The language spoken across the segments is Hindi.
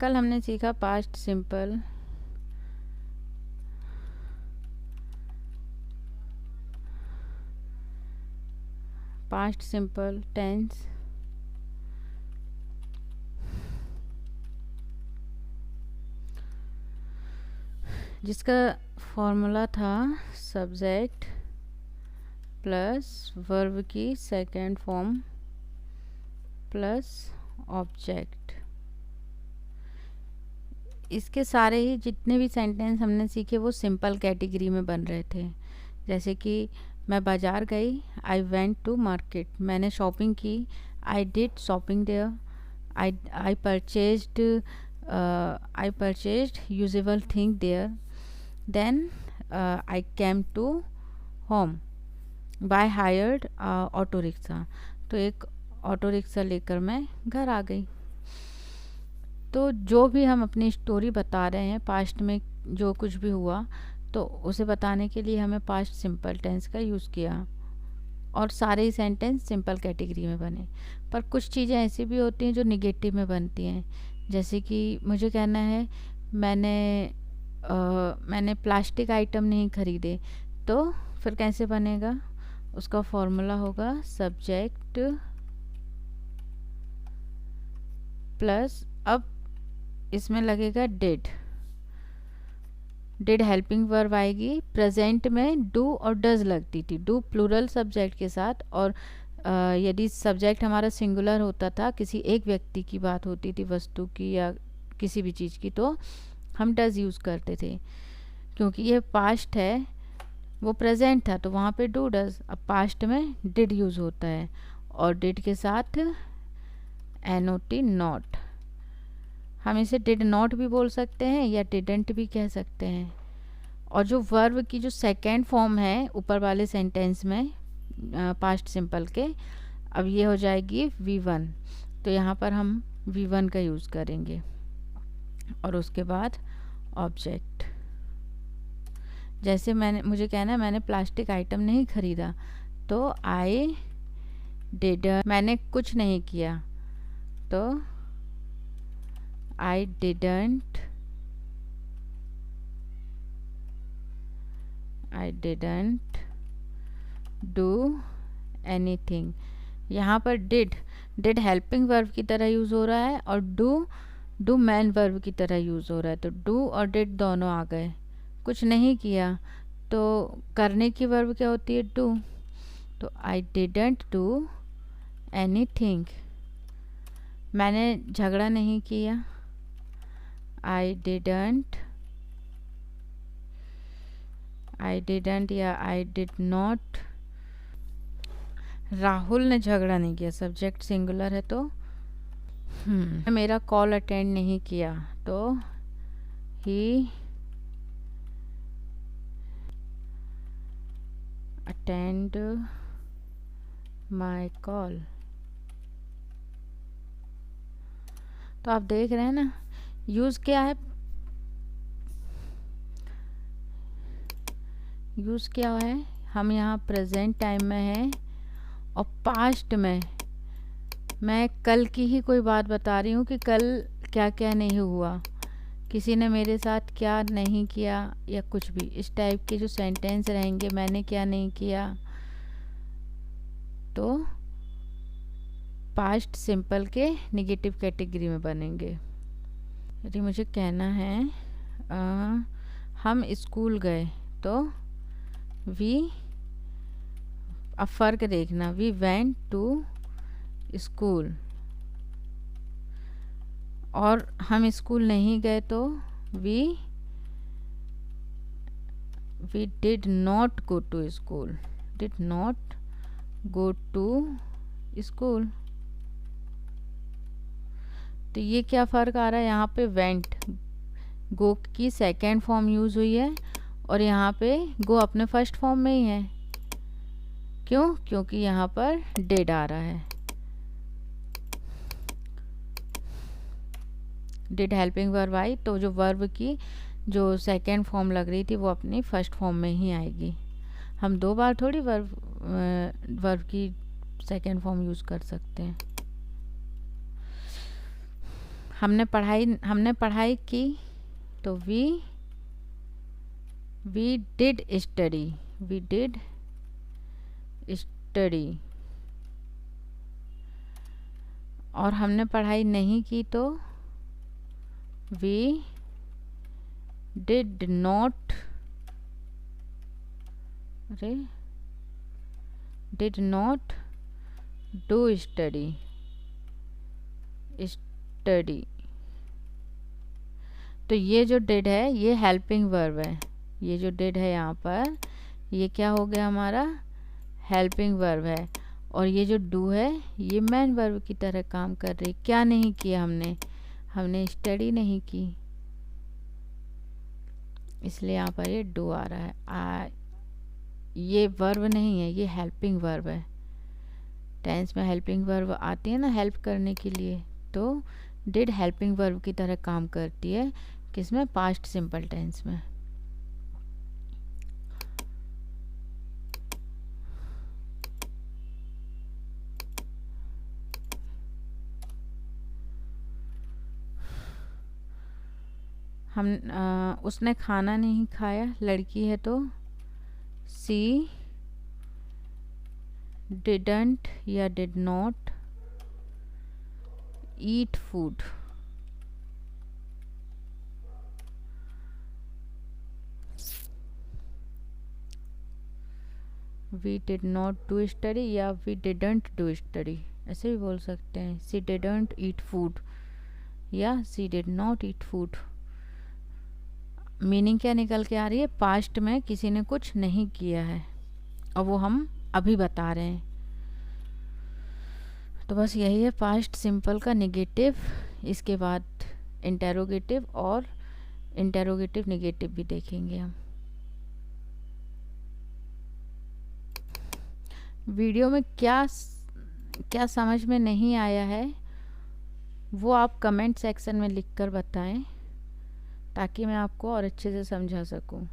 कल हमने सीखा past simple, past simple tense, जिसका फॉर्मूला था सब्जेक्ट प्लस वर्ब की सेकंड फॉर्म प्लस ऑब्जेक्ट। इसके सारे ही जितने भी सेंटेंस हमने सीखे वो सिंपल कैटेगरी में बन रहे थे। जैसे कि मैं बाज़ार गई, आई वेंट टू मार्केट, मैंने शॉपिंग की, I did shopping there, I purchased usable thing there, then I came to home by hired auto rickshaw, तो एक ऑटो रिक्शा लेकर मैं घर आ गई। तो जो भी हम अपनी स्टोरी बता रहे हैं, पास्ट में जो कुछ भी हुआ, तो उसे बताने के लिए हमें पास्ट सिंपल टेंस का यूज़ किया और सारे ही सेंटेंस सिंपल कैटेगरी में बने। पर कुछ चीज़ें ऐसी भी होती हैं जो निगेटिव में बनती हैं। जैसे कि मुझे कहना है मैंने प्लास्टिक आइटम नहीं खरीदे, तो फिर कैसे बनेगा? उसका फॉर्मूला होगा सब्जेक्ट प्लस, अब इसमें लगेगा डिड हेल्पिंग वर्ब आएगी। प्रेजेंट में डू और डज लगती थी, डू प्लूरल सब्जेक्ट के साथ, और यदि सब्जेक्ट हमारा सिंगुलर होता था, किसी एक व्यक्ति की बात होती थी, वस्तु की या किसी भी चीज़ की, तो हम डज यूज़ करते थे। क्योंकि ये पास्ट है, वो प्रेजेंट था, तो वहाँ पे डू डज। अब पास्ट में डिड यूज़ होता है और डिड के साथ NOT नॉट। हम इसे डिड नॉट भी बोल सकते हैं या डिडंट भी कह सकते हैं। और जो वर्ब की जो सेकेंड फॉर्म है ऊपर वाले सेंटेंस में पास्ट सिंपल के, अब ये हो जाएगी V1, तो यहाँ पर हम V1 का यूज़ करेंगे। और उसके बाद ऑब्जेक्ट, जैसे मुझे कहना है मैंने प्लास्टिक आइटम नहीं खरीदा, तो आई डिडंट, मैंने कुछ नहीं किया, तो I didn't do anything। यहाँ पर डिड हेल्पिंग वर्ब की तरह यूज़ हो रहा है और डू मैन वर्ब की तरह यूज़ हो रहा है, तो डू और डिड दोनों आ गए। कुछ नहीं किया, तो करने की वर्ब क्या होती है? डू। तो I didn't do anything। मैंने झगड़ा नहीं किया, I didn't या I did not। राहुल ने झगड़ा नहीं किया, सब्जेक्ट सिंगुलर है, तो मेरा कॉल अटेंड नहीं किया, तो ही अटेंड माई कॉल। तो आप देख रहे हैं ना, यूज़ क्या है, यूज़ क्या है, हम यहाँ प्रेजेंट टाइम में हैं और पास्ट में मैं कल की ही कोई बात बता रही हूँ कि कल क्या क्या नहीं हुआ, किसी ने मेरे साथ क्या नहीं किया, या कुछ भी इस टाइप के जो सेंटेंस रहेंगे, मैंने क्या नहीं किया, तो पास्ट सिंपल के निगेटिव कैटेगरी में बनेंगे। यदि मुझे कहना है हम स्कूल गए, तो वी, अब फ़र्क देखना, वी वेंट टू स्कूल, और हम स्कूल नहीं गए, तो we did not go to school, did not go to school. तो ये क्या फ़र्क आ रहा है? यहाँ पे वेंट, गो की सेकेंड फॉर्म यूज़ हुई है और यहाँ पे गो अपने फर्स्ट फॉर्म में ही है। क्यों? क्योंकि यहाँ पर डिड आ रहा है। डिड हेल्पिंग वर्ब आई, तो जो वर्ब की जो सेकेंड फॉर्म लग रही थी वो अपनी फर्स्ट फॉर्म में ही आएगी। हम दो बार थोड़ी वर्ब की सेकेंड फॉर्म यूज़ कर सकते हैं। हमने पढ़ाई की, तो we did study, we did study. और हमने पढ़ाई नहीं की तो वी डिड नॉट, अरे did not do study, study. तो ये जो डिड है ये हेल्पिंग वर्ब है, ये जो डिड है यहाँ पर ये क्या हो गया हमारा, हेल्पिंग वर्ब है। और ये जो डू है ये मेन वर्ब की तरह काम कर रही। क्या नहीं किया हमने स्टडी नहीं की, इसलिए यहाँ पर ये डू आ रहा है। ये वर्ब नहीं है, ये हेल्पिंग वर्ब है। टेंस में हेल्पिंग वर्ब आती है ना हेल्प करने के लिए, तो डिड हेल्पिंग वर्ब की तरह काम करती है, किसमें, पास्ट सिंपल टेंस में। उसने खाना नहीं खाया, लड़की है तो सी डिडंट या did not eat food. We did not do study या वी डिडंट डू स्टडी, ऐसे भी बोल सकते हैं। सी डिडंट ईट फूड या she did not eat food. Meaning क्या निकल के आ रही है, पास्ट में किसी ने कुछ नहीं किया है और वो हम अभी बता रहे हैं। तो बस यही है पास्ट सिंपल का नेगेटिव। इसके बाद इंटेरोगेटिव और इंटेरोगेटिव नेगेटिव भी देखेंगे हम। वीडियो में क्या समझ में नहीं आया है वो आप कमेंट सेक्शन में लिखकर बताएं, ताकि मैं आपको और अच्छे से समझा सकूं।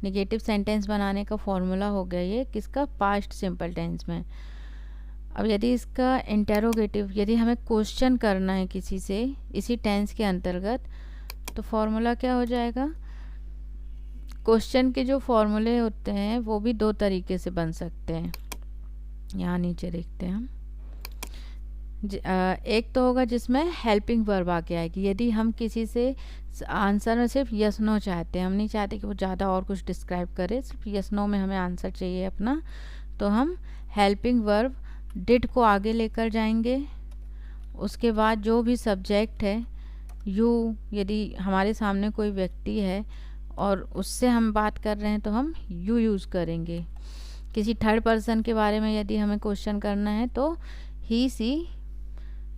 नेगेटिव सेंटेंस बनाने का फॉर्मूला हो गया ये किसका, पास्ट सिंपल टेंस में। अब यदि इसका इंटेरोगेटिव, यदि हमें क्वेश्चन करना है किसी से इसी टेंस के अंतर्गत, तो फॉर्मूला क्या हो जाएगा। क्वेश्चन के जो फॉर्मूले होते हैं वो भी दो तरीके से बन सकते हैं, यहाँ नीचे देखते हैं हम। एक तो होगा जिसमें हेल्पिंग वर्ब आके आएगी, यदि हम किसी से आंसर में सिर्फ यस नो चाहते हैं, हम नहीं चाहते कि वो ज़्यादा और कुछ डिस्क्राइब करे, सिर्फ यस नो में हमें आंसर चाहिए अपना, तो हम हेल्पिंग वर्ब डिड को आगे लेकर जाएंगे। उसके बाद जो भी सब्जेक्ट है, यू, यदि हमारे सामने कोई व्यक्ति है और उससे हम बात कर रहे हैं तो हम यू यूज़ करेंगे। किसी थर्ड पर्सन के बारे में यदि हमें क्वेश्चन करना है तो ही सी,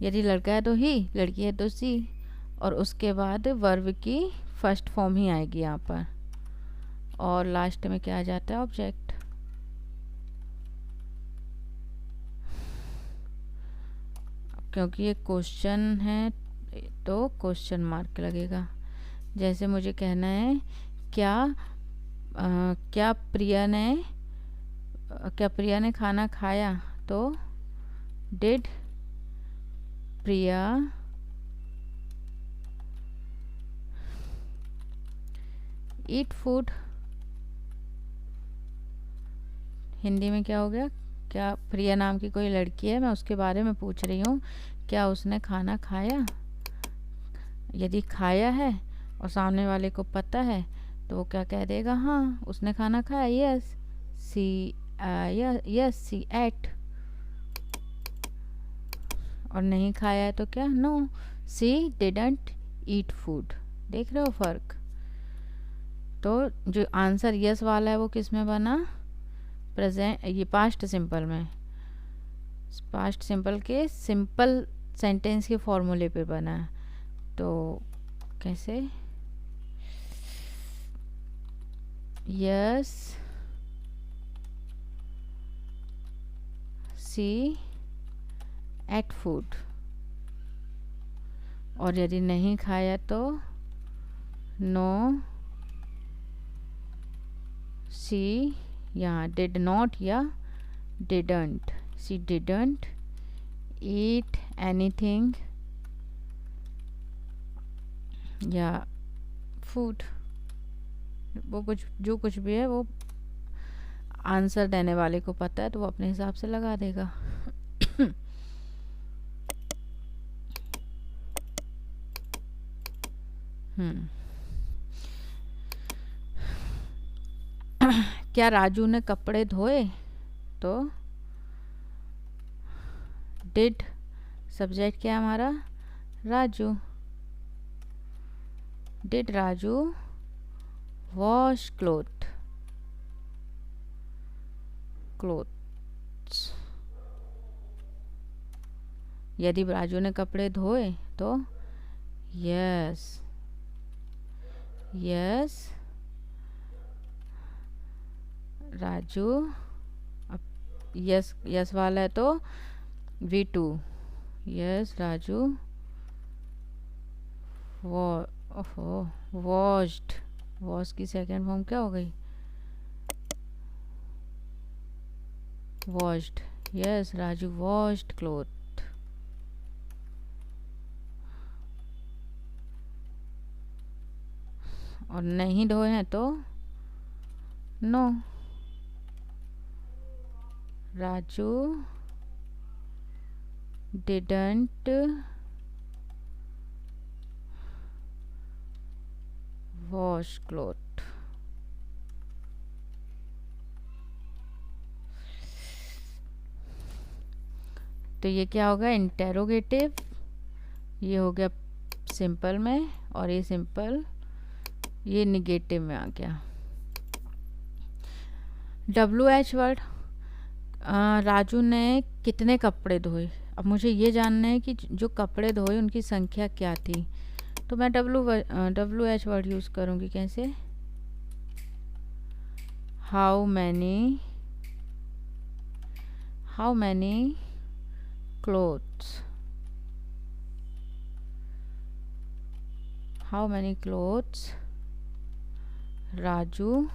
यदि लड़का है तो ही, लड़की है तो सी, और उसके बाद वर्ब की फर्स्ट फॉर्म ही आएगी यहाँ पर, और लास्ट में क्या आ जाता है, ऑब्जेक्ट। क्योंकि ये क्वेश्चन है तो क्वेश्चन मार्क लगेगा। जैसे मुझे कहना है क्या प्रिया ने खाना खाया, तो did Priya eat food. Hindi में क्या हो गया, क्या प्रिया नाम की कोई लड़की है, मैं उसके बारे में पूछ रही हूँ, क्या उसने खाना खाया। यदि खाया है और सामने वाले को पता है तो वो क्या कह देगा, हाँ उसने खाना खाया, यस सी एट। और नहीं खाया है तो क्या, no she didn't eat food. देख रहे हो फर्क। तो जो आंसर यस वाला है वो किस में बना, प्रेजेंट, ये पास्ट सिंपल में, पास्ट सिंपल के सिंपल सेंटेंस के फॉर्मूले पे बना। तो कैसे, यस सी एट फूड। और यदि नहीं खाया तो नो सी, यहाँ डिड नॉट या didn't, she didn't eat anything या फूड, वो कुछ जो कुछ भी है वो आंसर देने वाले को पता है तो वो अपने हिसाब से लगा देगा। क्या राजू ने कपड़े धोए? तो डिड, सब्जेक्ट क्या है हमारा? Raju. Did Raju wash clothes. यदि राजू ने कपड़े धोए तो यस राजू। अब यस यस वाला है तो V2, yes Raju washed. Wash की सेकेंड फॉर्म क्या हो गई? Washed. Yes Raju washed cloth. और नहीं धोए हैं तो no, Raju didn't wash cloth. तो ये क्या होगा? इंटेरोगेटिव। ये हो गया सिंपल में, और ये सिंपल ये निगेटिव में आ गया। WH वर्ड, राजू ने कितने कपड़े धोए। अब मुझे ये जानना है कि जो कपड़े धोए उनकी संख्या क्या थी, तो मैं WH वर्ड यूज़ करूँगी। कैसे? How many clothes, Raju,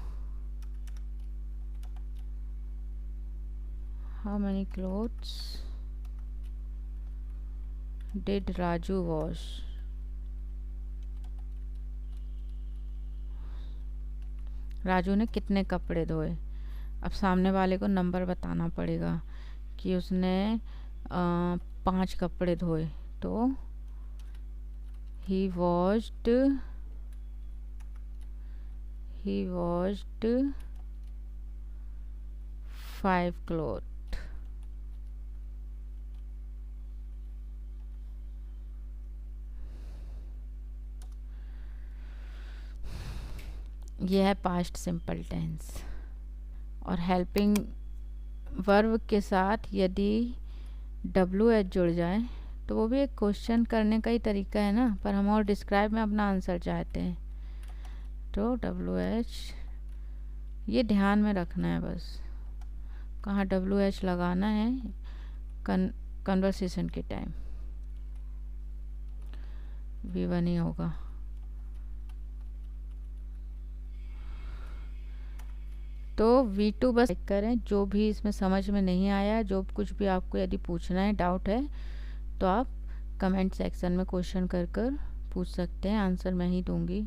how many clothes did Raju wash? Raju ने कितने कपड़े धोए। अब सामने वाले को नंबर बताना पड़ेगा कि उसने 5 कपड़े धोए, तो he washed 5 clothes। ये है पास्ट सिंपल टेंस। और हेल्पिंग वर्ब के साथ यदि WH जुड़ जाए तो वो भी एक क्वेश्चन करने का ही तरीका है ना, पर हम और डिस्क्राइब में अपना आंसर चाहते हैं। तो WH ये ध्यान में रखना है बस, कहाँ WH लगाना है कन्वर्सेशन के टाइम। V1 ही होगा। तो V2 बस चेक करें, जो भी इसमें समझ में नहीं आया, जो कुछ भी आपको यदि पूछना है, डाउट है, तो आप कमेंट सेक्शन में क्वेश्चन कर पूछ सकते हैं, आंसर मैं ही दूंगी।